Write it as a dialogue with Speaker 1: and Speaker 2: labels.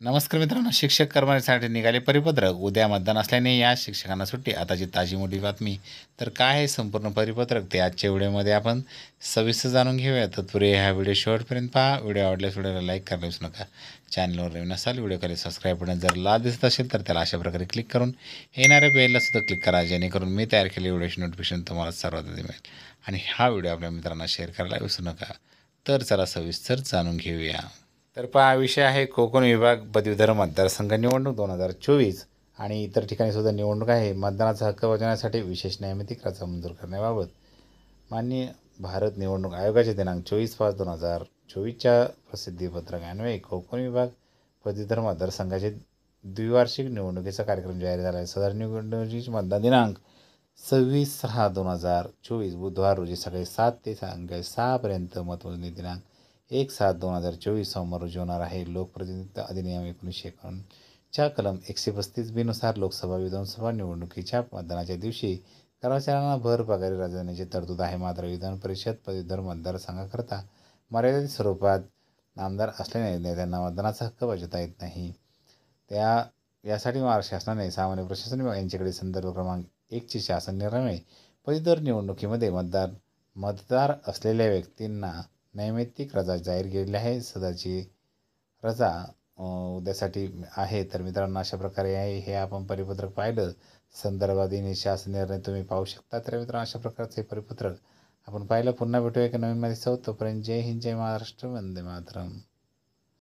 Speaker 1: नमस्कार मित्रांनो, शिक्षक कर्मचाऱ्यांसाठी निघाले परिपत्रक. उद्या मतदान असल्याने या शिक्षकांना सुट्टी. आताची ताजी मोठी बातमी. तर काय आहे संपूर्ण परिपत्रक ते आजच्या व्हिडिओमध्ये आपण सविस्तर जाणून घेऊया. तत्पूर्वी हा व्हिडिओ शेवटपर्यंत पहा. व्हिडिओ आवडल्यास व्हिडिओला लाईक करायला विसरू नका. चॅनलवर नवीन असाल व्हिडिओ खाली सबस्क्राईब बटन जर लाल दिसत असेल तर त्याला अशा प्रकारे क्लिक करून येणाऱ्या बेलला सुद्धा क्लिक करा, जेणेकरून मी तयार केलेल्या व्हिडिओची नोटिफिकेशन तुम्हाला सर्वात आधी मिळेल. आणि हा व्हिडिओ आपल्या मित्रांना शेअर करायला विसरू नका. तर चला सविस्तर जाणून घेऊया. तर पहा, विषय आहे कोकण विभाग पदवीधर मतदारसंघ निवडणूक 2024 आणि इतर ठिकाणी सुद्धा निवडणूक आहे. मतदानाचा हक्क बजावण्यासाठी विशेष न्यायमितिक अर्ज मंजूर करण्याबाबत माननीय भारत निवडणूक आयोगाचे दिनांक 24/5/2024च्या प्रसिद्धीपत्रकान्वये कोकण विभाग पदवीधर मतदारसंघाचे द्विवार्षिक निवडणुकीचा कार्यक्रम जाहीर झाला आहे. सदर निवडणुकीची मतदान दिनांक 26/6/2024 बुधवार रोजी सकाळी 7 ते सायंकाळी 6 पर्यंत, मतमोजणी दिनांक 1/7/2024 सोमवार रोजी होणार आहे. लोकप्रतिनिधित्व अधिनियम 1951च्या कलम 135 नुसार लोकसभा विधानसभा निवडणुकीच्या मतदानाच्या दिवशी कर्मचाऱ्यांना भर पगारी रजा देण्याची तरतूद आहे. मात्र विधान परिषद पदवीधर मतदारसंघाकरता मर्यादित स्वरूपात आमदार असल्याने नेत्यांना मतदानाचा हक्क बजावता येत नाही. यासाठी महाराष्ट्र शासनाने सामान्य प्रशासन विभाग यांच्याकडे संदर्भ क्रमांक 1ची शासन निर्णयामुळे पदवीधर निवडणुकीमध्ये मतदार असलेल्या व्यक्तींना नैमित्तिक रजा जाहीर केलेली आहे. सदरची रजा उद्यासाठी आहे. तर मित्रांनो, अशा प्रकारे आहे हे आपण परिपत्रक पाहिलं. संदर्भाधीन शासन निर्णय तुम्ही पाहू शकता. तर मित्रांनो, अशा प्रकारचे परिपत्रक आपण पाहिलं. पुन्हा भेटूया एका नवीन मध्ये. तोपर्यंत जय हिंद, जय महाराष्ट्र, वंदे मातरम.